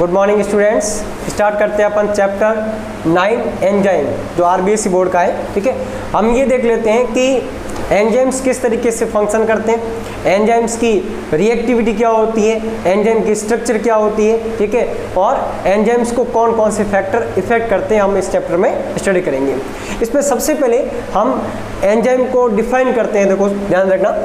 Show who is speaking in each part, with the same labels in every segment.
Speaker 1: Good morning students. Start करते हैं अपन chapter 9 enzyme, जो आरबीएसई बोर्ड का है। ठीक है, हम ये देख लेते हैं कि एंजाइम्स किस तरीके से फंक्शन करते हैं, एंजाइम्स की रिएक्टिविटी क्या होती है, एंजाइम की स्ट्रक्चर क्या होती है। ठीक है, और एंजाइम्स को कौन कौन से फैक्टर इफेक्ट करते हैं हम इस चैप्टर में स्टडी करेंगे। इसमें सबसे पहले हम एंजाइम को डिफाइन करते हैं। देखो ध्यान रखना,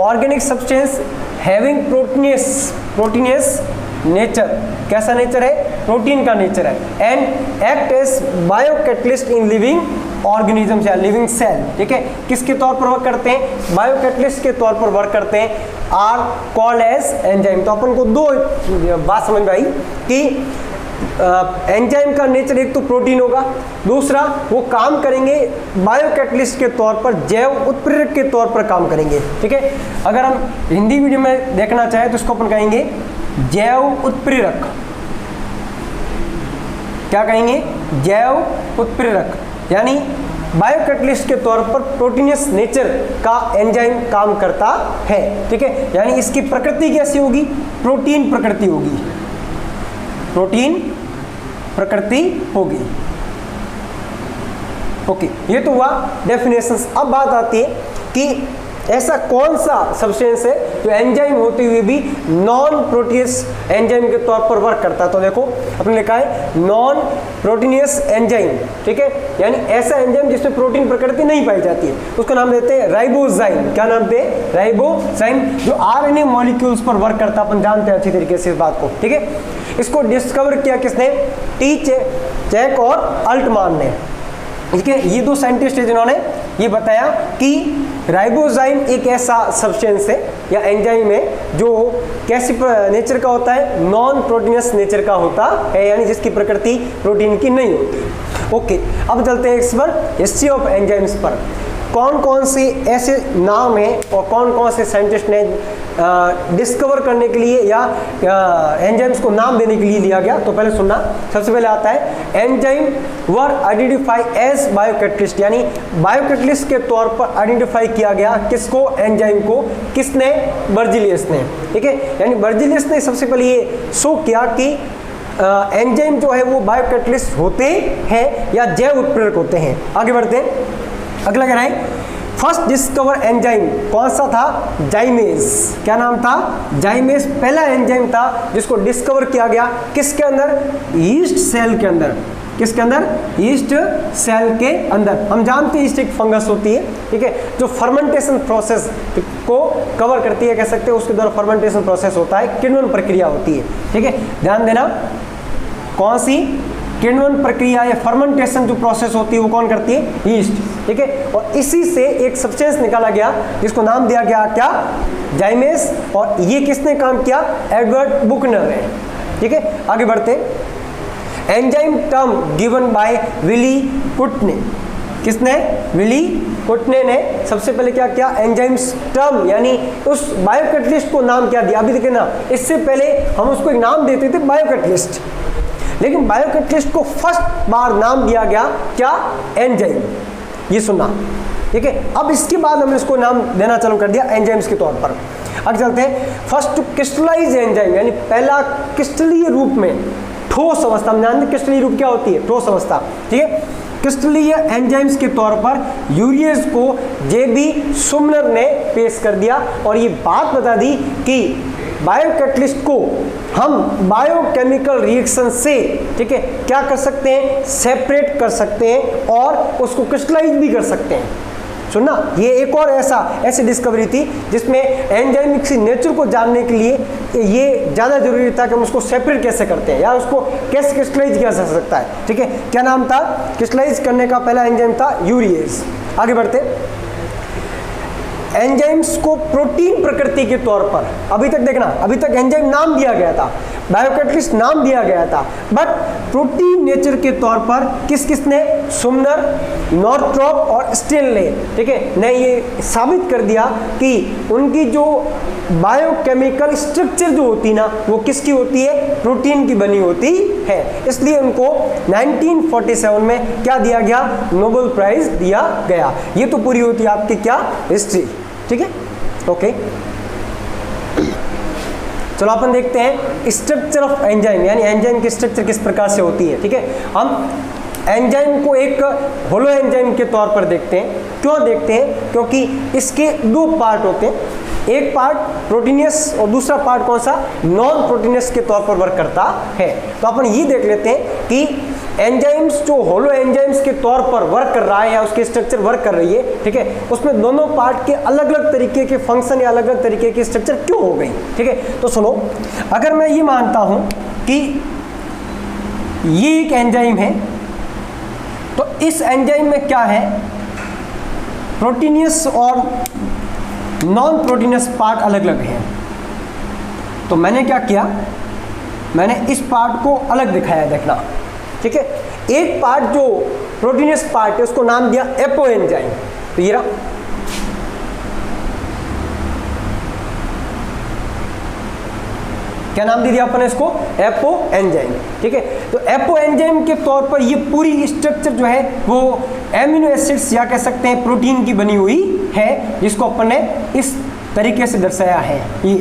Speaker 1: organic substance having proteinaceous nature, कैसा नेचर है, प्रोटीन का नेचर है, and act as biocatalyst in living organism या लिविंग सेल। ठीक है, किसके तौर पर वर्क करते हैं, बायोकैटलिस्ट के तौर पर वर्क करते हैं, आर कॉल्ड एज एंजाइम। तो अपन को दो बात समझ में आई कि एंजाइम का नेचर एक तो प्रोटीन होगा, दूसरा वो काम करेंगे बायोकैटलिस्ट के तौर पर, जैव उत्प्रेरक के तौर पर काम करेंगे। ठीक है, अगर हम हिंदी मीडियम में देखना चाहें तो इसको अपन कहेंगे जैव उत्प्रेरक। क्या कहेंगे, जैव उत्प्रेरक, यानी बायोकैटलिस्ट के तौर पर प्रोटीनियस नेचर का एंजाइम काम करता है। ठीक है, यानी इसकी प्रकृति कैसी होगी, प्रोटीन प्रकृति होगी, प्रोटीन प्रकृति होगी। ओके, ये तो हुआ डेफिनेशंस। अब बात आती है कि ऐसा कौन सा सब्सटेंस है जो एंजाइम होते हुए भी नॉन प्रोटीनियस एंजाइम के तौर पर वर्क करता है। तो देखो अपने लिखा है नॉन प्रोटीनियस एंजाइम। ठीक है, यानी ऐसा एंजाइम जिसमें प्रोटीन प्रकृति नहीं पाई जाती है, उसका नाम देते हैं राइबोजाइम। क्या नाम देते हैं, राइबोजाइम, जो आरएनए मॉलिक्यूल्स पर वर्क करता है। अपन जानते हैं अच्छी तरीके से इस बात को। ठीक है, इसको डिस्कवर किया किसने, टी चैक और अल्टमान ने। ठीक है, ये दो साइंटिस्ट हैं जिन्होंने ये बताया कि राइबोजाइम एक ऐसा सब्सटेंस है या एंजाइम है जो कैसी नेचर का होता है, नॉन प्रोटीनियस नेचर का होता है, यानी जिसकी प्रकृति प्रोटीन की नहीं होती। ओके, अब चलते हैं इस पर हिस्ट्री ऑफ एंजाइम्स पर। कौन कौन से ऐसे नाम हैं और कौन कौन से साइंटिस्ट ने डिस्कवर करने के लिए या एंजाइम्स को नाम देने के लिए लिया गया। तो पहले सुनना, सबसे पहले आता है एंजाइम वर आइडेंटिफाई एज बायोकैटलिस्ट, यानी बायोकैटलिस्ट के तौर पर आइडेंटिफाई किया गया किसको, एंजाइम को। किसने, बर्जीलियस ने। ठीक है, यानी बर्जीलियस ने सबसे पहले ये शो किया कि एंजाइम जो है वो बायोकैटलिस्ट होते हैं या जैव उत्प्रेरक होते हैं। आगे बढ़ते हैं, अगला कह रहा है फर्स्ट डिस्कवर एंजाइम कौन सा था, जाइमेज। क्या नाम था, जाइमेज पहला एंजाइम था जिसको डिस्कवर किया गया किसके अंदर, ईस्ट सेल के अंदर। किसके अंदर, ईस्ट सेल के अंदर। हम जानते हैं ईस्ट एक फंगस होती है, ठीक है, जो फर्मेंटेशन प्रोसेस को कवर करती है, कह सकते हैं उसके द्वारा फर्मेंटेशन प्रोसेस होता है, किण्वन प्रक्रिया होती है। ठीक है, ध्यान देना, कौन सी, किण्वन प्रक्रिया या फर्मेंटेशन जो प्रोसेस होती है वो कौन करती है, ईस्ट। ठीक है, और इसी से एक सब्सटेंस निकाला गया जिसको नाम दिया गया क्या, जाइमेज, और ये किसने काम किया, एडवर्ड बुकनर ने। ठीक है, आगे बढ़ते, enzyme term given by Willy पुटने। किसने, विली पुटने ने सबसे पहले क्या किया, एंजाइम्स टर्म यानी उस बायोकैटलिस्ट को नाम क्या दिया। अभी देखिए ना, इससे पहले हम उसको एक नाम देते थे बायोकैटलिस्ट, लेकिन बायोकैटलिस्ट को फर्स्ट बार नाम दिया गया क्या, एंजाइम। ये सुनना, ठीक है। अब इसके बाद हमने इसको नाम देना चालू कर दिया एंजाइम्स के तौर पर। आगे चलते हैं, फर्स्ट टू क्रिस्टलाइज एंजाइम, यानी पहला क्रिस्टलीय रूप में, ठोस अवस्था। हम जानते हैं क्रिस्टलीय रूप क्या होती है, ठोस अवस्था। ठीक है, क्रिस्टलीय एंजाइम्स के तौर पर यूरियस को जेबी सुमनर ने पेश कर दिया और ये बात बता दी कि बायोकैटलिस्ट को हम बायोकेमिकल रिएक्शन से, ठीक है, क्या कर सकते हैं, सेपरेट कर सकते हैं और उसको क्रिस्टलाइज भी कर सकते हैं। सुनना, ये एक और ऐसी डिस्कवरी थी जिसमें एंजाइम की नेचर को जानने के लिए ये ज़्यादा जरूरी था कि हम उसको सेपरेट कैसे करते हैं या उसको कैसे क्रिस्टलाइज किया जा सकता है। ठीक है, क्या नाम था, क्रिस्टलाइज करने का पहला एंजाइम था यूरियस। आगे बढ़ते, एंजाइम्स को प्रोटीन प्रकृति के तौर पर, अभी तक देखना, अभी तक एंजाइम नाम दिया गया था, बायोकैटलिस्ट नाम दिया गया था, बट प्रोटीन नेचर के तौर पर किसने, सुमनर, नॉर्थरॉप और स्टेनले, ठीक है, ने ये साबित कर दिया कि उनकी जो बायोकेमिकल स्ट्रक्चर जो होती ना वो किसकी होती है, प्रोटीन की बनी होती है। इसलिए उनको 1947 में क्या दिया गया, नोबेल प्राइज दिया गया। ये तो पूरी होती है आपकी क्या, हिस्ट्री। ठीक है, ओके। चलो अपन देखते हैं स्ट्रक्चर ऑफ एंजाइम, यानी एंजाइम की स्ट्रक्चर किस प्रकार से होती है। ठीक है, हम एंजाइम को एक होलो एंजाइम के तौर पर देखते हैं। क्यों देखते हैं? क्योंकि इसके दो पार्ट होते हैं, एक पार्ट प्रोटीनियस और दूसरा पार्ट कौन सा, नॉन प्रोटीनियस के तौर पर वर्क करता है। तो अपन ये देख लेते हैं कि एंजाइम्स जो होलो एंजाइम्स के तौर पर वर्क कर रहा है या उसकी स्ट्रक्चर वर्क कर रही है, ठीक है, उसमें दोनों पार्ट के अलग अलग तरीके के फंक्शन या अलग अलग तरीके की स्ट्रक्चर क्यों हो गई। ठीक है, तो सुनो, अगर मैं ये मानता हूं कि ये एक एंजाइम है, तो इस एंजाइम में क्या है, प्रोटीनियस और नॉन प्रोटीनियस पार्ट अलग अलग हैं। तो मैंने क्या किया, मैंने इस पार्ट को अलग दिखाया, देखना। ठीक है, एक पार्ट जो प्रोटीनियस पार्ट है उसको नाम दिया एपो एंजाइम। तो ये रहा, क्या नाम दे दिया अपन इसको, एपो एंजाइम। ठीक है, तो एपो एंजाइम के तौर पर ये पूरी स्ट्रक्चर जो है वो एमिनो एसिड्स या कह सकते हैं प्रोटीन की बनी हुई है, जिसको अपन ने इस तरीके से दर्शाया है। ये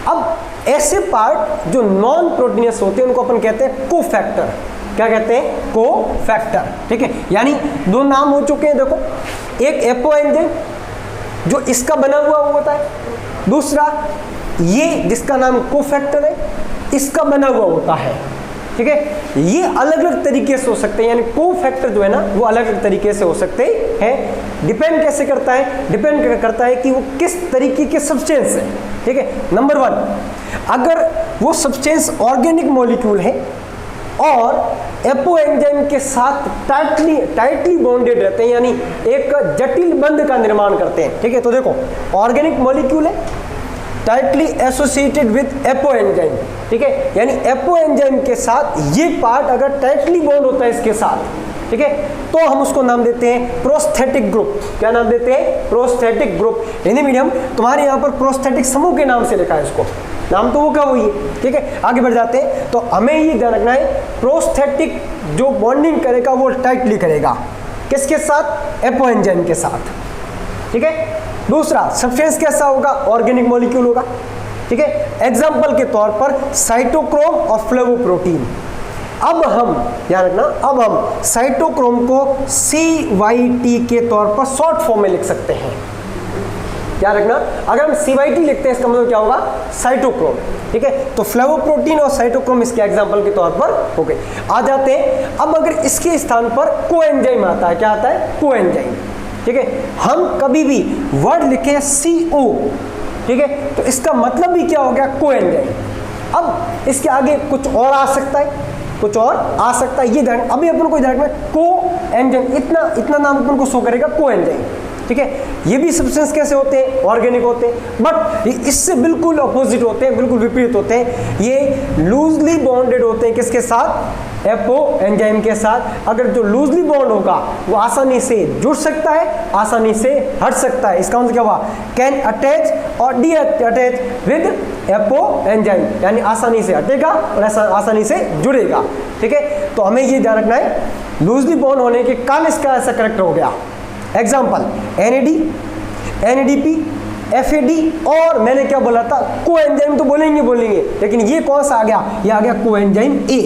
Speaker 1: अब ऐसे पार्ट जो नॉन प्रोटीनियस होते हैं उनको अपन कहते हैं कोफैक्टर। क्या कहते हैं, कोफैक्टर। ठीक है, यानी दो नाम हो चुके हैं, देखो, एक एपो एंजाइम जो इसका बना हुआ होता है, दूसरा ये जिसका नाम कोफैक्टर है इसका बना हुआ होता है। ठीक है, ये अलग अलग तरीके से हो सकते हैं, यानी कोफैक्टर जो है ना वो अलग अलग तरीके से हो सकते हैं। डिपेंड कैसे करता है, डिपेंड करता है कि वो किस तरीके के सब्सटेंस है। ठीक है, नंबर 1, अगर वो सब्सटेंस ऑर्गेनिक मॉलिक्यूल है और एपो एंजाइम के साथ टाइटली बॉन्डेड रहते हैं, यानी एक जटिल बंध का निर्माण करते हैं। ठीक है, तो देखो, ऑर्गेनिक मॉलिक्यूल है, tightly associated with apo enzyme. ठीक है, यानी एपो एंजाइम के साथ ये पार्ट अगर टाइटली बॉन्ड होता है इसके साथ, ठीक है, तो हम उसको नाम देते हैं प्रोस्थेटिक ग्रुप। क्या नाम देते हैं, प्रोस्थेटिक ग्रुप। हिंदी मीडियम तुम्हारे यहाँ पर प्रोस्थेटिक समूह के नाम से लिखा है, इसको नाम तो वो क्या हुई है। ठीक है, आगे बढ़ जाते हैं। तो हमें ये ध्यान रखना है, प्रोस्थेटिक जो बॉन्डिंग करेगा वो टाइटली करेगा, किसके साथ, एपो एंजाइम के साथ। ठीक है, दूसरा सब्सटेंस कैसा होगा, ऑर्गेनिक मॉलिक्यूल होगा। ठीक है, एग्जांपल के तौर पर साइटोक्रोम और फ्लेवोप्रोटीन। अब हम ध्यान रखना, अब हम साइटोक्रोम को CYT के तौर पर शॉर्ट फॉर्म में लिख सकते हैं। ध्यान रखना, अगर हम CYT लिखते हैं इसका मतलब क्या होगा, साइटोक्रोम। ठीक है, तो फ्लेवोप्रोटीन और साइटोक्रोम इसके एग्जांपल के तौर पर हो गए। आ जाते हैं, अब अगर इसके स्थान पर कोएंजाइम आता है, क्या आता है, कोएंजाइम। ठीक है, हम कभी भी वर्ड लिखे CO, ठीक है, तो इसका मतलब भी क्या हो गया, कोएंजाइम। अब इसके आगे कुछ और आ सकता है, कुछ और आ सकता है, ये ध्यान, अभी अपन को ध्यान में कोएंजाइम, इतना नाम अपन को शो करेगा, कोएंजाइम। ठीक है, ये भी सब्सटेंस कैसे होते हैं, ऑर्गेनिक होते हैं, बट इससे बिल्कुल अपोजिट होते हैं, बिल्कुल विपरीत होते हैं। ये लूजली बॉन्डेड होते हैं, किसके साथ, एपो एंजाइम के साथ। अगर जो लूजली बॉन्ड होगा वो आसानी से जुड़ सकता है, आसानी से हट सकता है। इसका मतलब क्या हुआ, कैन अटैच और D attach with apo enzyme, यानी आसानी से हटेगा और आसानी से जुड़ेगा। ठीक है, तो हमें ये ध्यान रखना है, लूजली बॉन्ड होने के कारण इसका ऐसा करेक्टर हो गया। एग्जाम्पल, NAD, NADP, FAD, और मैंने क्या बोला था, कोएंजाइम तो बोलेंगे, लेकिन ये कौन सा आ गया, ये आ गया कोएंजाइम A।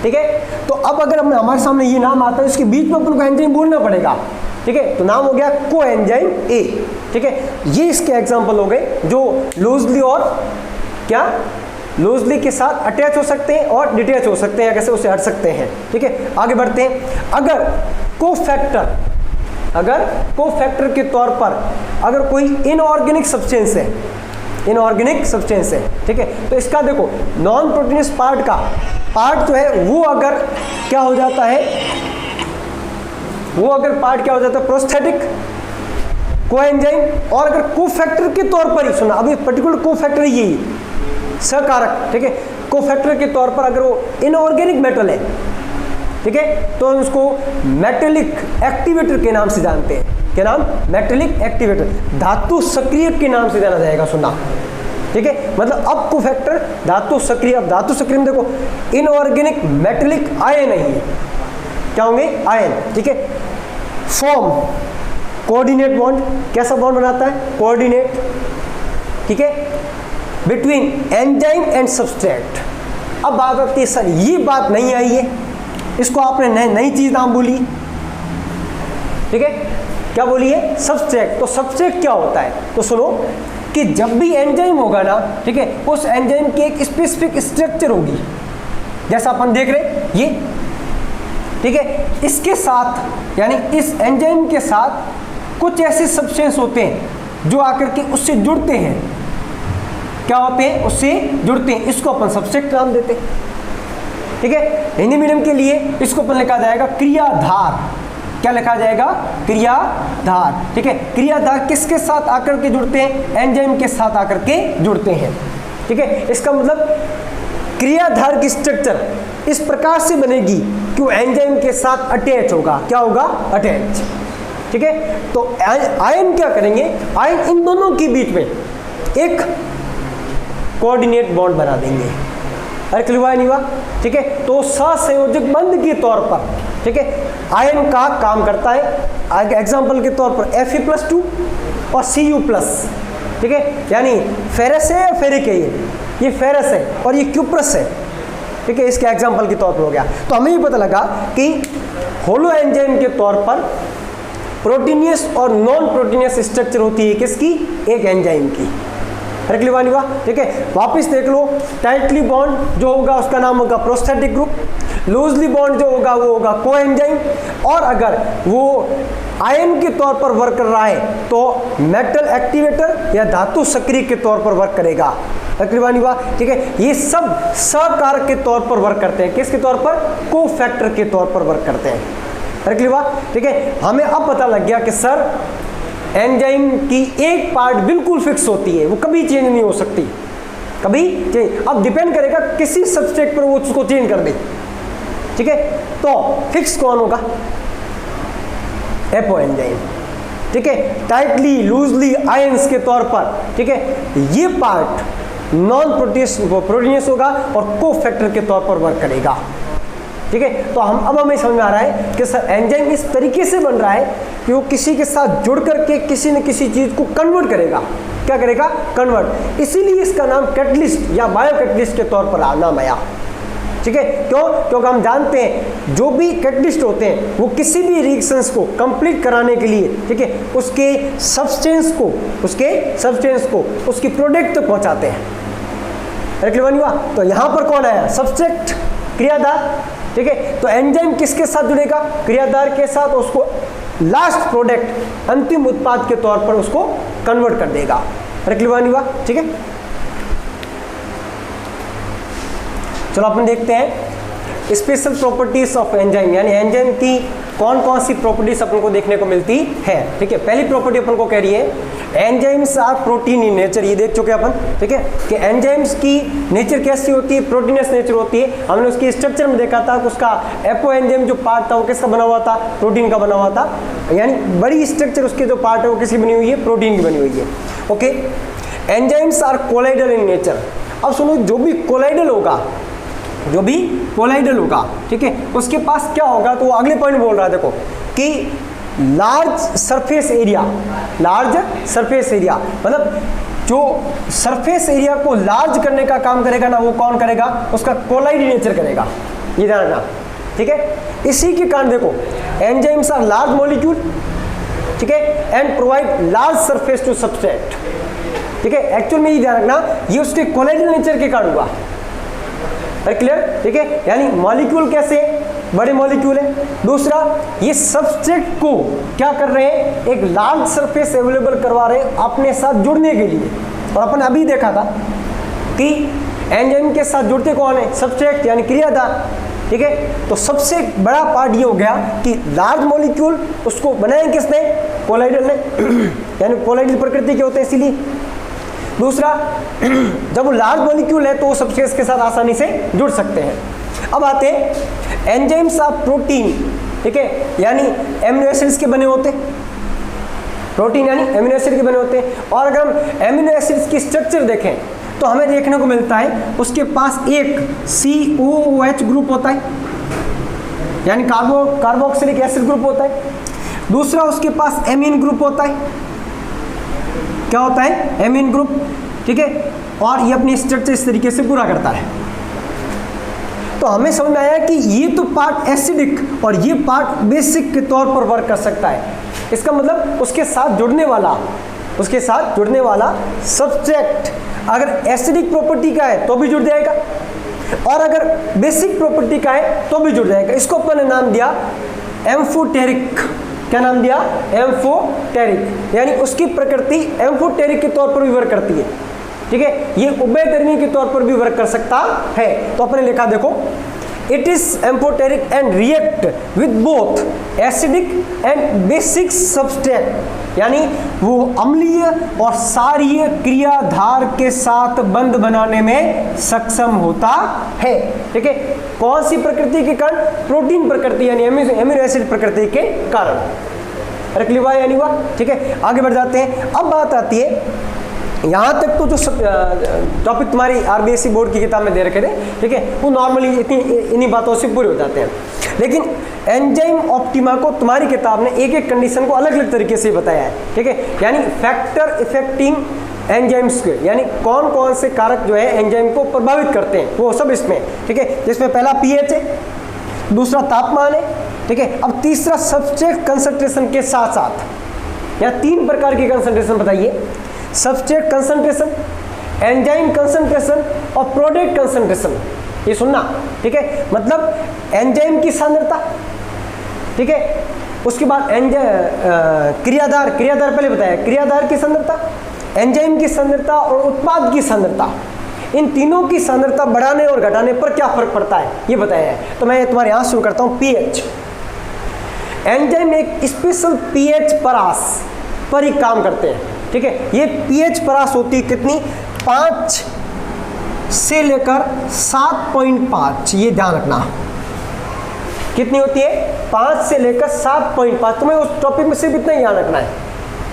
Speaker 1: ठीक है, तो अब अगर हमारे सामने ये नाम आता है, इसके बीच में अपन को एंजाइम बोलना पड़ेगा। ठीक है, तो नाम हो गया कोएंजाइम A। ठीक है, ये इसके एग्जांपल हो गए जो लूजली और क्या, लूजली के साथ अटैच हो सकते हैं और डिटैच हो सकते हैं, कैसे उसे हट सकते हैं। ठीक है, आगे बढ़ते हैं। अगर कोफैक्टर के तौर पर अगर कोई इनऑर्गेनिक सब्सटेंस है, इनऑर्गेनिक सब्सटेंस है, ठीक है, तो इसका देखो नॉन प्रोटीनियस पार्ट का पार्ट जो है वो अगर क्या हो जाता है, वो अगर पार्ट क्या हो जाता है, प्रोस्थेटिक, कोएंजाइम, और अगर कोफैक्टर के तौर पर ही, सुना अभी पर्टिकुलर कोफैक्टर यही सहकारक। ठीक है, कोफैक्टर के तौर पर अगर वो इनऑर्गेनिक मेटल है, ठीक है, तो हम उसको मेटेलिक एक्टिवेटर के नाम से जानते हैं। क्या नाम, मेटेलिक एक्टिवेटर, धातु सक्रिय के नाम से जाना जाएगा, सुना। ठीक है, मतलब अब कोफैक्टर धातु सक्रिय, अब धातु सक्रिय में देखो इनऑर्गेनिक मेटेलिक आयन है, क्या होंगे, आयन। ठीक है, फॉर्म कोऑर्डिनेट बॉन्ड, कैसा बॉन्ड बनाता है, कोऑर्डिनेट। ठीक है, बिटवीन एंजाइम एंड सबस्ट्रेट। अब बात आती है सर ये बात नहीं आई है, इसको आपने नई चीज नाम बोली, ठीक है, क्या बोली है? सबस्ट्रेट। तो सबस्ट्रेट क्या होता है? तो सुनो कि जब भी एंजाइम होगा ना, ठीक है, उस एंजाइम की एक स्पेसिफिक स्ट्रक्चर होगी, जैसा अपन देख रहे ये, ठीक है, इसके साथ यानी इस एंजाइम के साथ कुछ ऐसे सब्सटेंस होते हैं जो आकर के उससे जुड़ते हैं। क्या होते हैं? उससे जुड़ते हैं, इसको अपन सबस्ट्रेट नाम देते हैं, ठीक है। हिंदी मीडियम के लिए इसको अपन लिखा जाएगा क्रियाधार। क्या लिखा जाएगा? क्रियाधार, ठीक है। क्रियाधार किसके साथ आकर के जुड़ते हैं? एंजाइम के साथ आकर के जुड़ते हैं, ठीक है। इसका मतलब क्रियाधार की स्ट्रक्चर इस प्रकार से बनेगी कि वो एंजाइम के साथ अटैच होगा। क्या होगा? अटैच, ठीक है। तो आयन क्या करेंगे? आयन इन दोनों के बीच में एक कोऑर्डिनेट बॉन्ड बना देंगे। अरे क्लियर हुआ नहीं हुआ? ठीक है। तो सहसंयोजक बंध के तौर पर, ठीक है, आयन का काम करता है। एग्जाम्पल के तौर पर Fe+2 और Cu+, ठीक है, यानी फेरस है या फेरिक है, ये फेरस है और ये क्यूप्रस है, ठीक है। इसके एग्जाम्पल के तौर पर हो गया। तो हमें ये पता लगा कि होलो एंजाइम के तौर पर प्रोटीनियस और नॉन प्रोटीनियस स्ट्रक्चर होती है किसकी? एक एंजाइम की। क्लियर हुआ? ठीक है। वापस देख लो, टाइटली बॉन्ड जो होगा उसका नाम होगा प्रोस्थेटिक ग्रुप, लूजली बॉन्ड जो होगा वो होगा कोएंजाइम, और अगर वो आयन के तौर पर वर्क कर रहा है तो मेटल एक्टिवेटर या धातु सक्रिय के तौर पर वर्क करेगा। क्लियर हुआ? ठीक है। ये सब सहकारक के तौर पर वर्क करते हैं। किसके तौर पर? कोफैक्टर के तौर पर वर्क करते हैं। क्लियर हुआ? ठीक है। हमें अब पता लग गया कि सर एंजाइम की एक पार्ट बिल्कुल फिक्स होती है, वो कभी चेंज नहीं हो सकती, कभी चेंज। अब डिपेंड करेगा किसी सब्सट्रेट पर वो उसको चेंज कर दे, ठीक है। तो फिक्स कौन होगा? एपो एंजाइम, ठीक है। टाइटली लूजली आयंस के तौर पर, ठीक है, ये पार्ट नॉन प्रोटीनियस होगा और कोफैक्टर के तौर पर वर्क करेगा, ठीक है। तो अब हमें समझ में आ रहा है कि सर एंजाइम इस तरीके से बन रहा है कि वो किसी के साथ जुड़ करके किसी न किसी चीज को कन्वर्ट करेगा। क्या करेगा? कन्वर्ट। इसीलिए इसका नाम कैटलिस्ट या बायो कैटलिस्ट के तौर पर नाम आया, ठीक है। क्यों? क्योंकि हम जानते हैं जो भी कैटलिस्ट होते हैं वो किसी भी रिएक्शंस को कंप्लीट कराने के लिए, ठीक है, उसके सब्सटेंस को उसकी प्रोडक्ट तक पहुंचाते हैं। क्लियर हुआ? तो यहां पर कौन आया? सबस्ट्रेट, क्रियाधार, ठीक है। तो एंजाइम किसके साथ जुड़ेगा? क्रियाधार के साथ, उसको लास्ट प्रोडक्ट, अंतिम उत्पाद के तौर पर उसको कन्वर्ट कर देगा। क्लियर हुआ? ठीक है। चलो अपन देखते हैं स्पेशल प्रॉपर्टीज ऑफ एंजाइम, यानी एंजाइम की कौन कौन सी प्रॉपर्टीज अपन को देखने को मिलती है, ठीक है। पहली प्रॉपर्टी अपन को कह रही है enzymes are protein in nature. ये देख चुके अपन, ठीक है, कि एंजाइम्स की नेचर कैसी होती है? प्रोटीनस नेचर होती है। हमने उसकी स्ट्रक्चर में देखा था कि उसका एपो एंजाइम जो पार्ट था वो किसका बना हुआ था? प्रोटीन का बना हुआ था, यानी बड़ी स्ट्रक्चर उसके जो पार्ट है वो किसकी बनी हुई है? प्रोटीन की बनी हुई है। Okay. Enzymes are colloidal in nature. अब सुनो, जो भी कोलाइडल होगा, ठीक है, उसके पास क्या होगा? तो वो अगले पॉइंट बोल रहा है, देखो कि लार्ज सरफेस एरिया मतलब जो सरफेस एरिया को लार्ज करने का काम करेगा ना, वो कौन करेगा? उसका कोलाइड नेचर करेगा, ये ध्यान रखना, ठीक है। इसी के कारण देखो एंजाइम्स आर लार्ज मॉलिक्यूल, ठीक है, and provide large surface to substrate, ठीक है। एक्चुअल में ये ध्यान रखना, ये उसके कोलाइडल नेचर के कारण हुआ। क्लियर? ठीक है। यानी मॉलिक्यूल कैसे? बड़े मॉलिक्यूल है। दूसरा, ये सबस्ट्रेट को क्या कर रहे हैं? एक लार्ज सरफेस अवेलेबल करवा रहे हैं अपने साथ जुड़ने के लिए। और अपन अभी देखा था कि एंजाइम के साथ जुड़ते कौन है? सबस्ट्रेट, यानी क्रियाधार, ठीक है। तो सबसे बड़ा पार्ट ये हो गया कि लार्ज मॉलिक्यूल उसको बनाए किसने? कोलाइडल ने, यानी कोलाइडल प्रकृति के होते हैं इसीलिए। दूसरा, जब वो लार्ज मॉलिक्यूल है तो वो सबस्ट्रेट के साथ आसानी से जुड़ सकते हैं। अब आते हैं एंजाइम्स ऑफ प्रोटीन, ठीक है, यानी एमिनो एसिड्स के बने होते हैं। प्रोटीन यानी एमिनो एसिड के बने होते हैं। और अगर हम एमिनो एसिड्स की स्ट्रक्चर देखें तो हमें देखने को मिलता है उसके पास एक COOH ग्रुप होता है, यानी कार्बोक्सिलिक एसिड ग्रुप होता है। दूसरा, उसके पास एमीन ग्रुप होता है। क्या होता है? Amine group. ठीक है, और ये अपनी स्ट्रक्चर इस तरीके से पूरा करता है। तो हमें समझ में आया कि ये तो पार्ट एसिडिक और ये पार्ट बेसिक के तौर पर वर्क कर सकता है। इसका मतलब उसके साथ जुड़ने वाला सब्सट्रैक्ट अगर एसिडिक प्रॉपर्टी का है तो भी जुड़ जाएगा, और अगर बेसिक प्रॉपर्टी का है तो भी जुड़ जाएगा। इसको अपन ने नाम दिया एम्फोटेरिक। क्या नाम दिया? एम्फोटेरिक, यानी उसकी प्रकृति एम्फोटेरिक के तौर पर भी वर्क करती है। ठीक है, ये उभयधर्मी के तौर पर भी वर्क कर सकता है। तो अपने लिखा देखो, it is amphoteric and react with both acidic and basic subtract, यानी वो अम्लीय और क्षारीय क्रियाधार के साथ बंध बनाने में सक्षम होता है। ठीक है, कौन सी प्रकृति के कारण? प्रोटीन प्रकृति यानी एमिनो एसिड प्रकृति के कारण। रख लिया यानी हुआ। ठीक है, आगे बढ़ जाते हैं। अब बात आती है, यहाँ तक तो जो टॉपिक तुम्हारी आरबीएसई बोर्ड की किताब में दे रखे थे, ठीक है, वो नॉर्मली इन्हीं बातों से पूरे हो जाते हैं। लेकिन एंजाइम ऑप्टिमा को तुम्हारी किताब ने एक एक कंडीशन को अलग अलग तरीके से बताया है। ठीक है, यानी फैक्टर इफेक्टिंग एंजाइम्स के, यानी कौन कौन से कारक जो है एंजाइम को प्रभावित करते हैं, वो सब इसमें। ठीक है, जिसमें पहला पीएच है, दूसरा तापमान है। ठीक है, अब तीसरा सब्सट्रेट कंसंट्रेशन के साथ साथ यहाँ 3 प्रकार की कंसंट्रेशन बताइए, सब्सट्रेट कंसंट्रेशन, एंजाइम कंसंट्रेशन और प्रोडक्ट कंसंट्रेशन। ये सुनना, ठीक है, मतलब एंजाइम की सांद्रता, ठीक है, उसके बाद क्रियाधार पहले बताया, क्रियाधार की सांद्रता, एंजाइम की सांद्रता और उत्पाद की सांद्रता। इन तीनों की सांद्रता बढ़ाने और घटाने पर क्या फर्क पड़ता है ये बताया है। तो मैं तुम्हारे यहां शुरू करता हूं। पीएच, एंजाइम एक स्पेशल पीएच परास पर ही काम करते हैं। ठीक है, ये पीएच परास होती है कितनी? 5 से लेकर 7.5, ये ध्यान रखना। कितनी होती है? 5 से लेकर 7.5। तुम्हें उस टॉपिक में सिर्फ इतना ही ध्यान रखना है।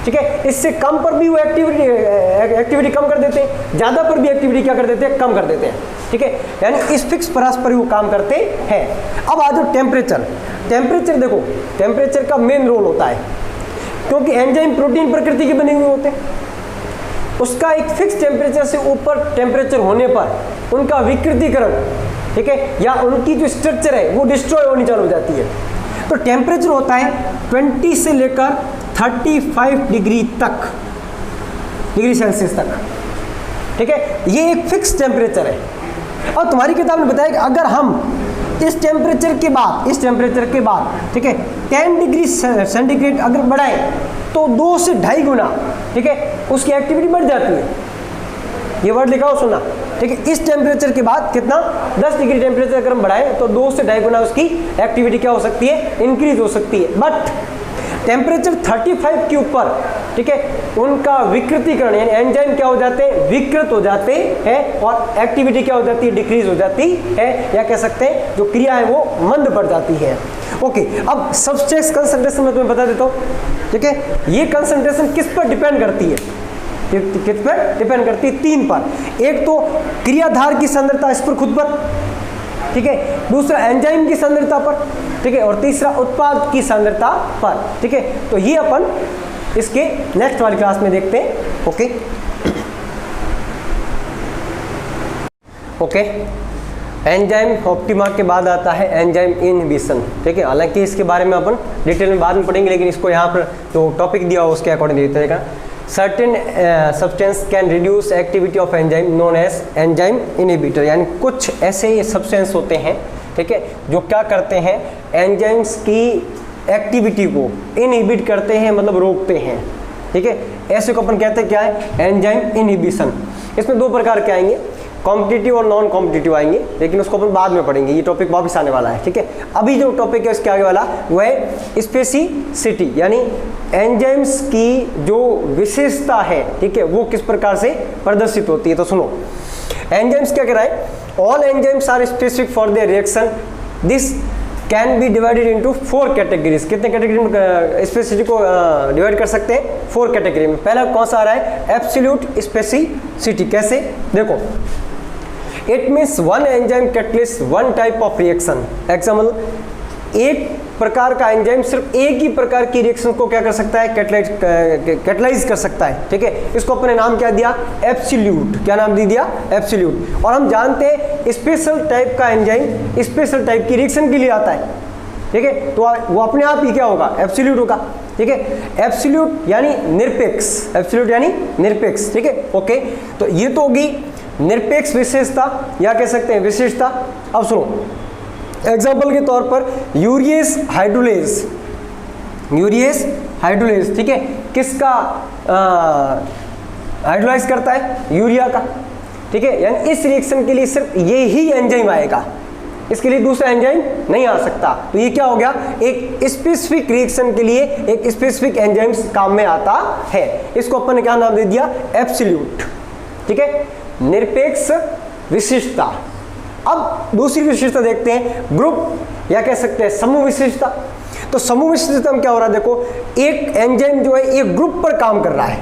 Speaker 1: ठीक है, इससे कम पर भी वो एक्टिविटी कम कर देते हैं, ज्यादा पर भी एक्टिविटी क्या कर देते हैं? कम कर देते हैं। ठीक है, यानी इस फिक्स परास पर वो काम करते हैं। अब आ जाओ टेम्परेचर। टेम्परेचर देखो, टेम्परेचर का मेन रोल होता है, क्योंकि एंजाइम प्रोटीन प्रकृति के बने हुए होते हैं। उसका एक फिक्स टेम्परेचर से ऊपर टेम्परेचर होने पर उनका विकृतीकरण, ठीक है, या उनकी जो स्ट्रक्चर है वो डिस्ट्रॉय होनी चालू हो जाती है। तो टेम्परेचर होता है 20 से लेकर 35 डिग्री तक, डिग्री सेल्सियस तक। ठीक है, ये एक फिक्स टेम्परेचर है। और तुम्हारी किताब ने बताया कि अगर हम इस टेम्परेचर के बाद ठीक है 10 डिग्री सेंटीग्रेड अगर बढ़ाए तो 2 से 2.5 गुना, ठीक है, उसकी एक्टिविटी बढ़ जाती है। ये वर्ड लिखा हो, सुनना। ठीक है, इस टेम्परेचर के बाद कितना? 10 डिग्री टेम्परेचर अगर हम बढ़ाए तो 2 से 2.5 गुना उसकी एक्टिविटी क्या हो सकती है? इंक्रीज हो सकती है। बट टेम्परेचर 35 के ऊपर, ठीक है, उनका विकृतीकरण यानी एंजाइम क्या हो जाते हैं? विकृत हो जाते हैं, और एक्टिविटी क्या हो जाती है? डिक्रीज हो जाती है, या कह सकते हैं जो क्रिया है वो मंद पड़ जाती है। ओके, अब सब्सट्रेट कंसंट्रेशन में तुम्हें बता देता हूँ। ठीक है, ये कंसंट्रेशन किस पर डिपेंड करती है? किस पर डिपेंड करती है? 3 पर। एक तो क्रियाधार की सांद्रता, इस पर खुद पर, ठीक है, दूसरा एंजाइम की सांद्रता पर, ठीक है, और तीसरा उत्पाद की सांद्रता पर। ठीक है, तो ये अपन इसके नेक्स्ट वाली क्लास में देखते हैं। ओके ओके, एंजाइम ऑप्टिमा के बाद आता है एंजाइम इनहिबिशन। ठीक है, हालांकि इसके बारे में अपन डिटेल में बाद में पढ़ेंगे, लेकिन इसको यहाँ पर जो टॉपिक दिया हो उसके अकॉर्डिंग देते हैं। Certain substance can reduce activity of enzyme known as enzyme inhibitor, यानी कुछ ऐसे सब्सटेंस होते हैं, ठीक है, जो क्या करते हैं? एंजाइम्स की एक्टिविटी को इनहिबिट करते हैं, मतलब रोकते हैं। ठीक है, ऐसे को अपन कहते हैं क्या है? Enzyme inhibition. इसमें 2 प्रकार के आएंगे, कॉम्पिटिटिव और नॉन कॉम्पिटिटिव आएंगे, लेकिन उसको अपन बाद में पढ़ेंगे, ये टॉपिक वापस आने वाला है। ठीक है, अभी जो टॉपिक है उसके आगे वाला वो है स्पेसिसिटी, यानी एंजाइम्स की जो विशेषता है, ठीक है, वो किस प्रकार से प्रदर्शित होती है। तो सुनो, एंजाइम्स क्या कह रहा है? All enzymes are specific for their reaction, this can be divided into 4 categories. कितने कैटेगरी में स्पेसिसिटी को डिवाइड कर सकते हैं? 4 कैटेगरी में। पहला कौन सा आ रहा है? Absolute spasticity. कैसे? देखो, it means one enzyme catalyst one type of reaction. Example, एक प्रकार का एंजाइम सिर्फ एक ही प्रकार की रिएक्शन को क्या कर सकता है, कैटलाइज कर सकता है, ठीक है। इसको अपने नाम क्या दिया, एब्सोल्यूट, क्या नाम दे दिया, एब्सोल्यूट। और हम जानते हैं स्पेशल टाइप का एंजाइम स्पेशल टाइप की रिएक्शन के लिए आता है, ठीक है, तो वो अपने आप ही क्या होगा, एब्सोल्यूट होगा, ठीक है। एब्सोल्यूट यानी निरपेक्ष, एब्सोल्यूट यानी निरपेक्ष, ठीक है, ओके। तो ये तो होगी निरपेक्ष विशेषता या कह सकते हैं विशेषता। अब सुनो, एग्जाम्पल के तौर पर यूरियस हाइड्रोलेज, यूरियस हाइड्रोलेज, ठीक है, किसका हाइड्रोलाइज करता है, यूरिया का, ठीक है। यानी इस रिएक्शन के लिए सिर्फ ये ही एंजाइम आएगा, इसके लिए दूसरा एंजाइम नहीं आ सकता। तो ये क्या हो गया, एक स्पेसिफिक रिएक्शन के लिए एक स्पेसिफिक एंजाइम काम में आता है। इसको अपन ने क्या नाम दे दिया, एब्सोल्यूट, ठीक है, निरपेक्ष विशिष्टता। अब दूसरी विशेषता देखते हैं, ग्रुप या कह सकते हैं समूह विशेषता। तो समूह विशेषता में क्या हो रहा है, देखो एक एंजाइम जो है एक ग्रुप पर काम कर रहा है,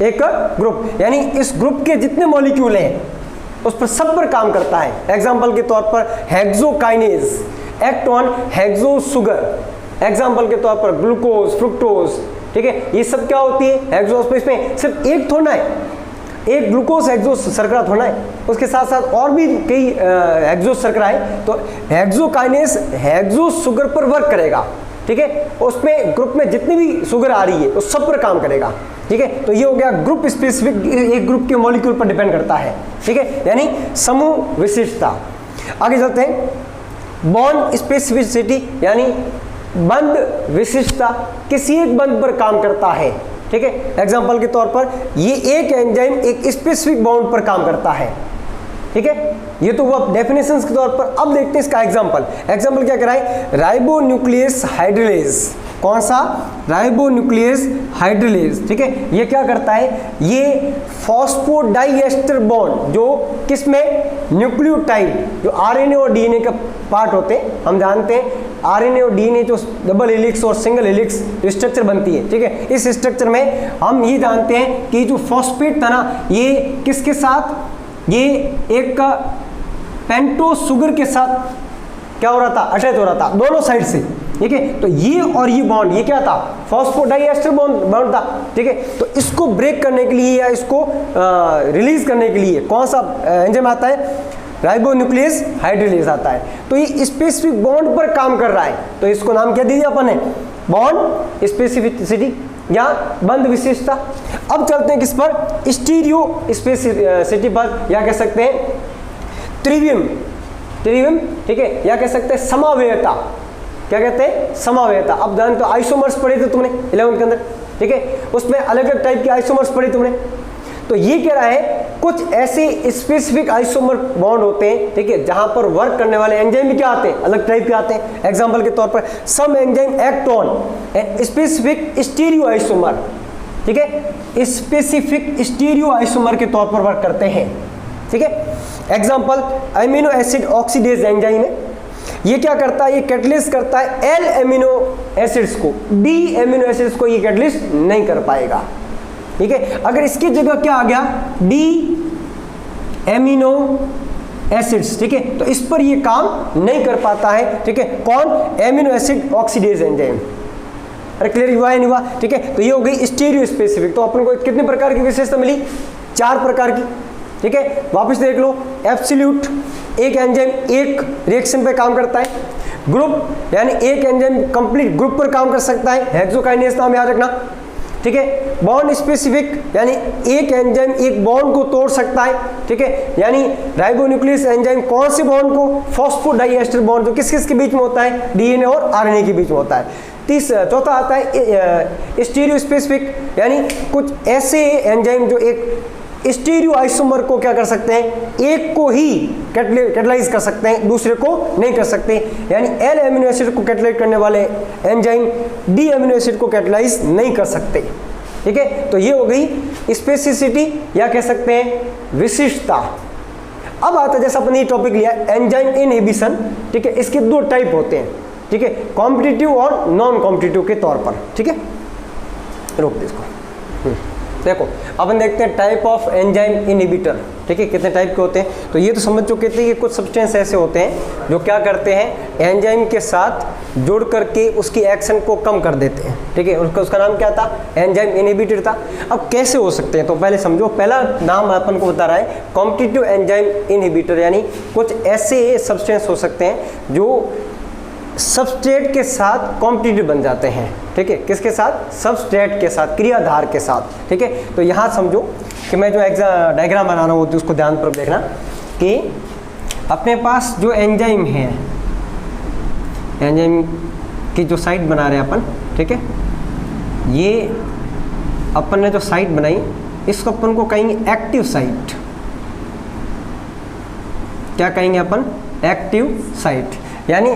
Speaker 1: एक ग्रुप यानी इस ग्रुप के जितने मॉलिक्यूल हैं उस पर सब पर काम करता है। एग्जाम्पल के तौर पर hexokinase act on hexo sugar, example के तौर पर ग्लूकोज, फ्रुक्टोज, ठीक है, ये सब क्या होती है हेक्सो, इसमें सिर्फ एक थोड़ा है, एक ग्लूकोज हेक्सो शर्करा थोड़ा है, उसके साथ साथ और भी कई हेक्सो शर्करा है। तो हेक्सोकाइनेज हेक्सो शुगर पर वर्क करेगा, ठीक है, उसमें ग्रुप में जितनी भी शुगर आ रही है उस सब पर काम करेगा, ठीक है। तो ये हो गया ग्रुप स्पेसिफिक, एक ग्रुप के मॉलिक्यूल पर डिपेंड करता है, ठीक है, यानी समूह विशिष्टता। आगे चलते हैं, बॉन्ड स्पेसिफिसिटी यानी बंध विशिष्टता, किसी एक बंध पर काम करता है, ठीक है। एग्जांपल के तौर पर ये एक एंजाइम एक स्पेसिफिक बॉन्ड पर काम करता है, ठीक है, ये तो वो डेफिनेशंस के तौर पर। अब देखते हैं इसका एग्जांपल। एग्जांपल क्या कराए, राइबोन्यूक्लियस हाइड्रोलेज, कौन सा, राइबोन्यूक्लियस हाइड्रोलेज, ठीक है। ये क्या करता है, ये फॉस्फोडाइएस्टर बॉन्ड जो किसमें, न्यूक्लियोटाइड, जो आरएनए और डीएनए का पार्ट होते हैं, हम जानते हैं आरएनए और डीएनए जो डबल हेलिक्स और सिंगल हेलिक्स स्ट्रक्चर बनती है, ठीक है। इस स्ट्रक्चर में हम ये जानते हैं कि जो फॉस्फेट था ना, ये किसके साथ, ये एक पेंटो शुगर के साथ क्या हो रहा था, अटैच हो रहा था दोनों साइड से, ठीक है। तो ये और ये बॉन्ड, ये क्या था, फॉस्फोडाइएस्टर बॉन्ड था, ठीक है। तो इसको ब्रेक करने के लिए या इसको रिलीज करने के लिए कौन सा एंजाइम आता है, राइबोन्यूक्लियस हाइड्रोलेज आता है। तो ये स्पेसिफिक बॉन्ड पर काम कर रहा है, तो इसको नाम क्या दे दिया अपन ने, बॉन्ड स्पेसिफिसिटी या बंध विशेषता। अब चलते हैं किस पर, स्टीरियो स्पेसिफिसिटी पर, या कह सकते हैं त्रिविम, त्रिविम, ठीक है, या कह सकते हैं समावेयता, क्या कहते हैं, समावेयता। अब जान तो आइसोमर्स पढ़े थे तुमने 11th के अंदर, ठीक है, उसमें अलग अलग टाइप के आइसोमर्स पढ़े तुमने। तो ये कह रहा है कुछ ऐसे स्पेसिफिक आइसोमर बॉन्ड होते हैं, ठीक है, जहां पर वर्क करने वाले एंजाइम भी क्या आते हैं, अलग टाइप के आते हैं। एग्जांपल के तौर पर some enzyme act on specific stereo isomer, ठीक है, स्पेसिफिक स्टीरियो आइसोमर के तौर पर वर्क करते हैं, ठीक है। Example amino acid oxidase enzyme है, ये क्या करता है, ये कैटलिस्ट करता है एल एमिनो एसिड्स को, डी एमिनो एसिड्स को ये कैटलिस्ट नहीं कर पाएगा, ठीक है। अगर इसकी जगह क्या आ गया, डी एमिनो एसिड्स, ठीक है, तो इस पर ये काम नहीं कर पाता है, ठीक है, कौन, एमिनो एसिड ऑक्सीडेज एंजाइम। अरे क्लियर हुआ है नहीं हुआ, ठीक है। तो ये हो गई स्टीरियो स्पेसिफिक। तो अपन को कितने प्रकार की विशेषता मिली, 4 प्रकार की, ठीक है। वापस देख लो, एब्सोल्यूट, एक एंजाइम एक रिएक्शन पे काम करता है, ग्रुप यानी एक एंजाइम कंप्लीट ग्रुप पर काम कर सकता है, हेक्सोकाइनेज नाम याद रखना, ठीक है। बॉन्ड स्पेसिफिक यानी एक एंजाइम एक बॉन्ड को तोड़ सकता है, ठीक है, यानी राइबोन्यूक्लियस एंजाइम कौन से बॉन्ड को, फॉस्फोडाइएस्टर बॉन्ड जो किस किस के बीच में होता है, डीएनए और आरएनए के बीच में होता है। चौथा आता है स्टीरियो स्पेसिफिक, यानी कुछ ऐसे एंजाइम जो एक स्टीरियो आइसोमर को क्या कर सकते हैं, एक को ही कैटलाइज कर सकते हैं, दूसरे को नहीं कर सकते, यानी एल एमिनो एसिड को कैटलाइज करने वाले एंजाइम डी एमिनो एसिड को कैटलाइज नहीं कर सकते, ठीक है। तो ये हो गई स्पेसिसिटी या कह सकते हैं विशिष्टता। अब आता है, जैसा अपने ये टॉपिक लिया एंजाइम इनहिबिशन, ठीक है, इसके 2 टाइप होते हैं, ठीक है, कॉम्पिटिटिव और नॉन कॉम्पिटिटिव के तौर पर, ठीक है। रोक दे इसको, देखो अपन देखते हैं टाइप ऑफ एंजाइम इनहिबिटर, ठीक है, कितने टाइप के होते हैं। तो ये तो समझ चुके थे कि कुछ सब्सटेंस ऐसे होते हैं जो क्या करते हैं, एंजाइम के साथ जुड़ करके उसकी एक्शन को कम कर देते हैं, ठीक है, उसका नाम क्या था, एंजाइम इनहिबिटर था। अब कैसे हो सकते हैं, तो पहले समझो, पहला नाम अपन को बता रहा है कॉम्पिटिटिव एंजाइम इनहिबिटर, यानी कुछ ऐसे सब्सटेंस हो सकते हैं जो सबस्ट्रेट के साथ कॉम्पिटिटिव बन जाते हैं, ठीक है, किसके साथ, सबस्ट्रेट के साथ, क्रियाधार के साथ, ठीक है। तो यहाँ समझो कि मैं जो डायग्राम बना रहा हूँ तो उसको ध्यानपूर्वक देखना कि अपने पास जो एंजाइम है, एंजाइम की जो साइट बना रहे हैं अपन, ठीक है, ये अपन ने जो साइट बनाई इसको अपन को कहेंगे एक्टिव साइट। क्या कहेंगे अपन, एक्टिव साइट, यानी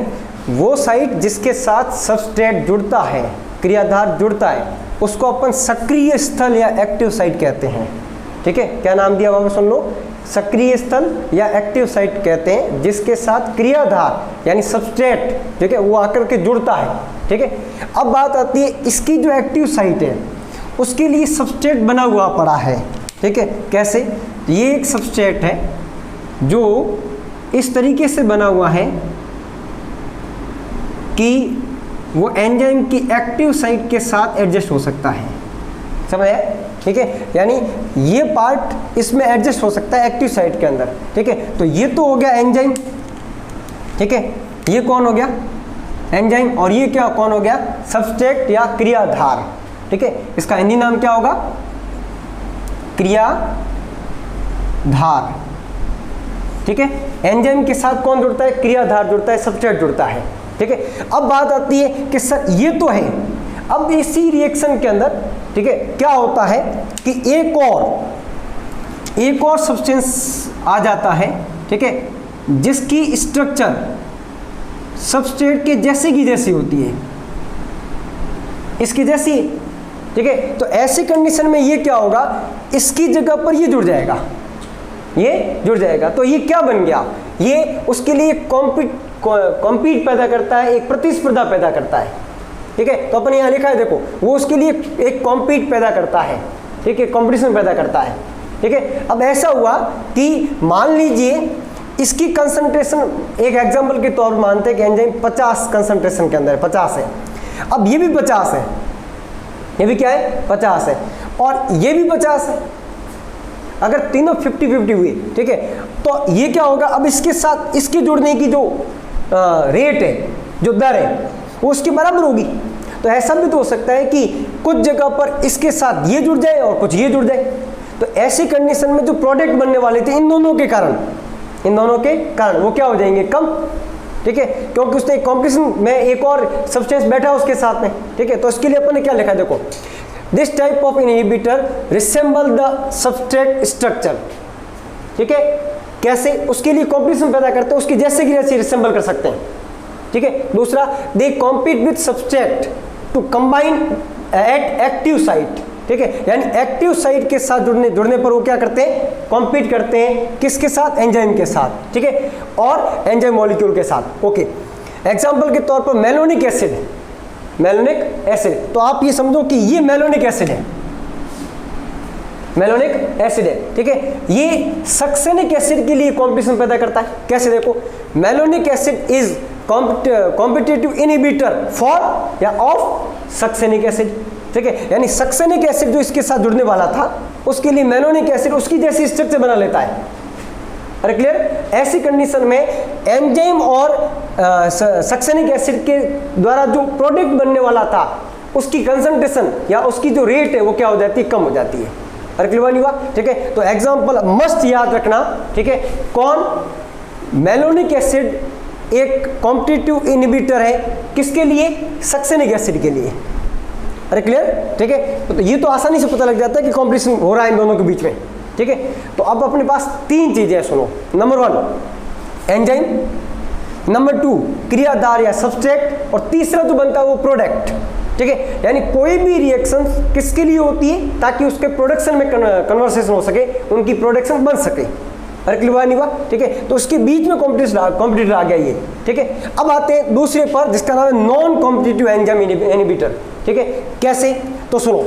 Speaker 1: वो साइट जिसके साथ सबस्ट्रेट जुड़ता है, क्रियाधार जुड़ता है, उसको अपन सक्रिय स्थल या एक्टिव साइट कहते हैं, ठीक है। क्या नाम दिया वहां सुन लो, सक्रिय स्थल या एक्टिव साइट कहते हैं जिसके साथ क्रियाधार यानी सबस्ट्रेट, ठीक है, वो आकर के जुड़ता है, ठीक है। अब बात आती है इसकी जो एक्टिव साइट है उसके लिए सबस्ट्रेट बना हुआ पड़ा है, ठीक है। कैसे, ये एक सबस्ट्रेट है जो इस तरीके से बना हुआ है कि वो एंजाइम की एक्टिव साइट के साथ एडजस्ट हो सकता है, समझ आया, ठीक है, यानी ये पार्ट इसमें एडजस्ट हो सकता है एक्टिव साइट के अंदर, ठीक है। तो ये तो हो गया एंजाइम, ठीक है, ये कौन हो गया, एंजाइम, और ये क्या कौन हो गया, सबस्ट्रेट या क्रियाधार, ठीक है। इसका हिंदी नाम क्या होगा, क्रियाधार, ठीक है। एंजाइम के साथ कौन जुड़ता है, क्रियाधार जुड़ता है, सबस्ट्रेट जुड़ता है, ठीक है। अब बात आती है कि सर ये तो है, अब इसी रिएक्शन के अंदर, ठीक है, क्या होता है कि एक और सब्सटेंस आ जाता है, ठीक है, जिसकी स्ट्रक्चर सबस्ट्रेट के जैसे की जैसी होती है, इसकी जैसी, ठीक है। तो ऐसी कंडीशन में ये क्या होगा, इसकी जगह पर ये जुड़ जाएगा, ये जुड़ जाएगा, तो ये क्या बन गया, ये उसके लिए कॉम्पीट पैदा करता है, एक प्रतिस्पर्धा पैदा करता है, ठीक है। तो अपन यहाँ लिखा है देखो, वो उसके लिए एक कॉम्पीट पैदा करता है, ठीक है, कंपटीशन पैदा करता है, ठीक है। अब ऐसा हुआ कि मान लीजिए इसकी कंसंट्रेशन, एक एग्जांपल के तौर पर मानते हैं कि एंजाइम 50 कंसंट्रेशन के अंदर 50 है, अब ये भी 50 है, ये भी क्या है 50 है, और ये भी 50 है, अगर तीनों 50-50 हुए, ठीक है, तो ये क्या होगा, अब इसके साथ इसके जुड़ने की जो रेट है, जो दर है, वो उसके बराबर होगी। तो ऐसा भी तो हो सकता है कि कुछ जगह पर इसके साथ ये जुड़ जाए और कुछ ये जुड़ जाए, तो ऐसी कंडीशन में जो प्रोडक्ट बनने वाले थे इन दोनों के कारण वो क्या हो जाएंगे, कम, ठीक है, क्योंकि उसने कॉम्पिटिशन में एक और सब्सटेंस बैठा उसके साथ में, ठीक है। तो इसके लिए अपन ने क्या लिखा, देखो, this type of inhibitor resemble the substrate structure, ठीक है, कैसे, उसके लिए कॉम्पिटिशन पैदा करते हैं, उसकी जैसे की जैसे रिसेंबल कर सकते हैं, ठीक है। दूसरा, they compete with substrate to combine at active site, ठीक है, यानी एक्टिव साइट के साथ जुड़ने पर वो क्या करते हैं, कॉम्पीट करते हैं, किसके साथ, एंजाइम के साथ, ठीक है, और एंजाइम मॉलिक्यूल के साथ, ओके। एग्जाम्पल के तौर पर मेलोनिक एसिड है, मेलोनिक एसिड, तो आप ये समझो कि ये मेलोनिक एसिड है, मेलोनिक एसिड है, ठीक है, ये सक्सेनिक एसिड के लिए कॉम्पिटिशन पैदा करता है, कैसे, देखो, malonic acid is competitive inhibitor for या ऑफ सक्सेनिक एसिड, ठीक है, यानी सक्सेनिक एसिड जो इसके साथ जुड़ने वाला था उसके लिए मेलोनिक एसिड उसकी जैसी स्ट्रक्चर बना लेता है, अरे क्लियर। ऐसी कंडीशन में एंजाइम और सक्सेनिक एसिड के द्वारा जो प्रोडक्ट बनने वाला था उसकी कंसंट्रेशन या उसकी जो रेट है वो क्या हो जाती है, कम हो जाती है, अरे क्लियर नहीं हुआ, ठीक है। तो एग्जाम्पल मस्ट याद रखना, ठीक है, कौन, मेलोनिक एसिड एक कॉम्पिटिटिव इनहिबिटर है, किसके लिए, सक्सेनिक एसिड के लिए, अरे क्लियर, ठीक है। तो ये तो आसानी से पता लग जाता है कि कॉम्पिटिशन हो रहा है इन दोनों के बीच में, ठीक है। तो अब अपने पास 3 चीजें सुनो, नंबर 1 एंजाइम, नंबर 2 क्रियाधार या सबस्ट्रेट, और तीसरा जो बनता है वो प्रोडक्ट, ठीक है। यानी कोई भी रिएक्शन किसके लिए होती है, ताकि उसके प्रोडक्शन में कन्वर्सेशन हो सके, उनकी प्रोडक्शन बन सके, अरे क्लियर नहीं हुआ, ठीक है। तो उसके बीच में कॉम्पिटिटर आ गया ये, ठीक है। अब आते हैं दूसरे पर जिसका नाम है नॉन कॉम्पिटिटिव एंजाइम इनहिबिटर, ठीक है, कैसे, तो सुनो,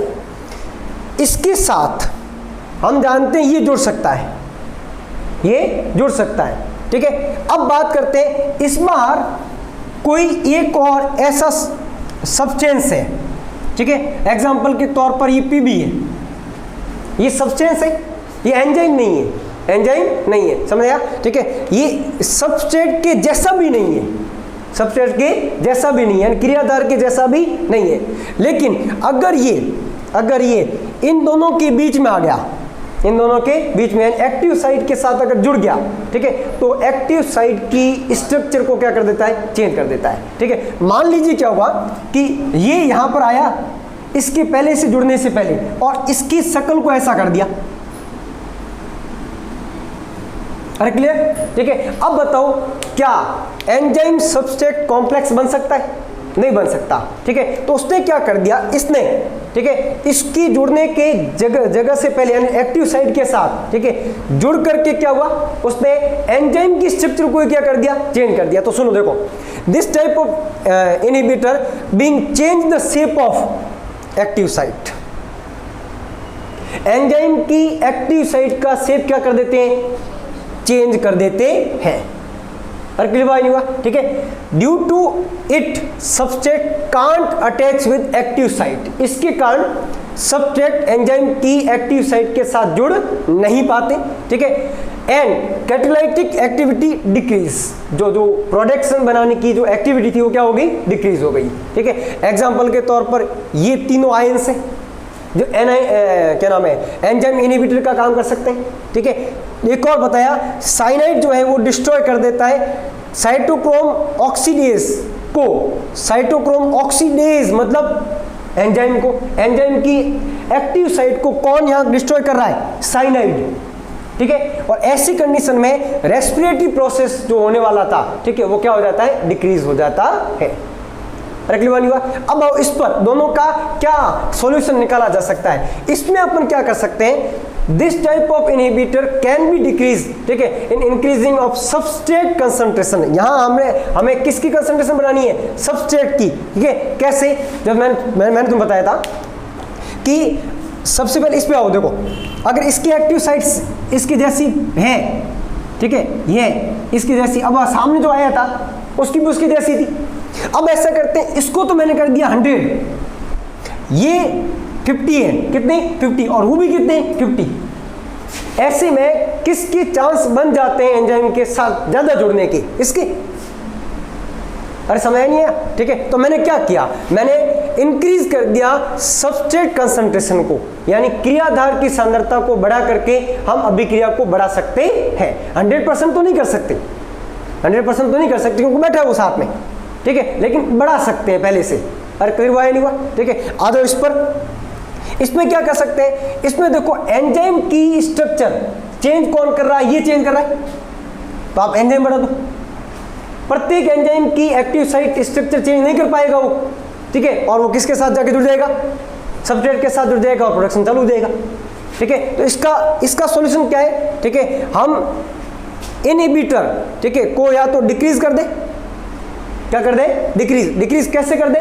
Speaker 1: इसके साथ हम जानते हैं ये जुड़ सकता है, ये जुड़ सकता है, ठीक है। अब बात करते हैं इस बार कोई एक और ऐसा सब्सटेंस है, ठीक है, एग्जाम्पल के तौर पर ये पीबी है, ये सब्सटेंस है, ये एंजाइम नहीं है, एंजाइम नहीं है, समझ आया, ठीक है। ये सबस्ट्रेट के जैसा भी नहीं है, सबस्ट्रेट के जैसा भी नहीं है, क्रियाधार के जैसा भी नहीं है, लेकिन अगर ये इन दोनों के बीच में आ गया, इन दोनों के बीच में एक्टिव साइट के साथ अगर जुड़ गया, ठीक है, तो एक्टिव साइट की स्ट्रक्चर को क्या कर देता है, चेंज कर देता है, ठीक है। मान लीजिए क्या हुआ कि ये यहां पर आया इसके पहले से जुड़ने से पहले और इसकी शक्ल को ऐसा कर दिया, अरे क्लियर, ठीक है। अब बताओ क्या एंजाइम सबस्ट्रेट कॉम्प्लेक्स बन सकता है, नहीं बन सकता, ठीक है। तो उसने क्या कर दिया, इसने, ठीक है, इसकी जुड़ने के जगह से पहले यानी एक्टिव साइट के साथ, ठीक है, जुड़ करके क्या हुआ, उसने एंजाइम की स्ट्रक्चर को क्या कर दिया, चेंज कर दिया। तो सुनो देखो, this type of inhibitor being change the shape of active site, enzyme की एक्टिव साइट का शेप क्या कर देते हैं, चेंज कर देते हैं, और क्लियर नहीं हुआ, ठीक है। Due to it substrate can't attach with active site, इसके कारण सबस्ट्रेट एंजाइम की एक्टिव साइट के साथ जुड़ नहीं पाते, ठीक है। एंड कैटालाइटिक एक्टिविटी डिक्रीज, जो प्रोडक्शन बनाने की जो एक्टिविटी थी वो क्या हो गई, डिक्रीज हो गई, ठीक है। एग्जाम्पल के तौर पर ये तीनों आयंस हैं जो क्या नाम है, एंजाइम इनहिबिटर का काम कर सकते हैं, ठीक है। एक और बताया, साइनाइड जो है वो डिस्ट्रॉय कर देता है साइटोक्रोम ऑक्सीडेज को, साइटोक्रोम ऑक्सीडेज मतलब एंजाइम को, एंजाइम की एक्टिव साइट को कौन यहां डिस्ट्रॉय कर रहा है, साइनाइड, ठीक है। और ऐसी कंडीशन में रेस्पिरेटरी प्रोसेस जो होने वाला था, ठीक है, वो क्या हो जाता है, डिक्रीज हो जाता है, हुआ। अब इस पर दोनों का क्या सॉल्यूशन निकाला जा सकता है, इसमें अपन क्या कर सकते हैं, this type of inhibitor can be decrease, ठीक है, in increasing of substrate concentration. यहां हमें किसकी कंसंट्रेशन बढ़ानी है, सबस्ट्रेट की, ठीक है। कैसे, जब मैंने तुम्हें बताया था कि सबसे पहले इस पे आओ, देखो अगर इसकी एक्टिव साइट्स इसकी जैसी है, ठीक है, ये इसकी जैसी, अब सामने जो आया था उसकी भी उसकी जैसी थी। अब ऐसा करते हैं, इसको तो मैंने कर दिया 100, ये 50 है, कितने 50, और वो भी कितने 50। ऐसे में किसके चांस बन जाते हैं एंजाइम के साथ ज्यादा जुड़ने के, इसके, अरे समझ नहीं आया, ठीक है। तो मैंने क्या किया, मैंने इंक्रीज कर दिया सबस्ट्रेट कंसंट्रेशन को, यानी क्रियाधार की सांद्रता को बढ़ा करके हम अभिक्रिया को बढ़ा सकते हैं। 100% तो नहीं कर सकते, 100% तो नहीं कर सकते क्योंकि बैठा है वो साथ में, ठीक है, लेकिन बढ़ा सकते हैं पहले से। अरे क्लियर हुआ नहीं हुआ, ठीक है। आ जाओ इस पर, इसमें क्या कर सकते हैं, इसमें देखो एंजाइम की स्ट्रक्चर चेंज कौन कर रहा है, ये चेंज कर रहा है, तो आप एंजाइम बढ़ा दो। प्रत्येक एंजाइम की एक्टिव साइट स्ट्रक्चर चेंज नहीं कर पाएगा वो, ठीक है, और वो किसके साथ जाके जुड़ जाएगा, सबस्ट्रेट के साथ जुड़ जाएगा और प्रोडक्शन चालू हो जाएगा, ठीक है। तो इसका सॉल्यूशन क्या है, ठीक है, हम इनहिबिटर, ठीक है, को या तो डिक्रीज कर दे, क्या कर दे, डिक्रीज कैसे कर दे,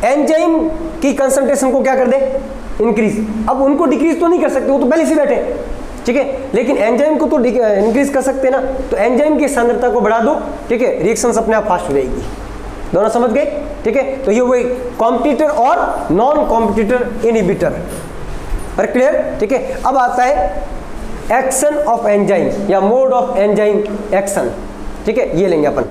Speaker 1: एंजाइम की कंसंट्रेशन को क्या कर दे, इंक्रीज। अब उनको डिक्रीज तो नहीं कर सकते, वो तो पहले से बैठे, ठीक है, लेकिन एंजाइम को तो इंक्रीज कर सकते हैं ना, तो एंजाइम की सांद्रता को बढ़ा दो, ठीक है, रिएक्शंस अपने आप फास्ट हो जाएगी। दोनों समझ गए, ठीक है। तो ये वही कॉम्पिटिटर और नॉन कॉम्पिटिटर इनहिबिटर, पर क्लियर, ठीक है। अब आता है एक्शन ऑफ एंजाइम या मोड ऑफ एंजाइम एक्शन, ठीक है, ये लेंगे अपन।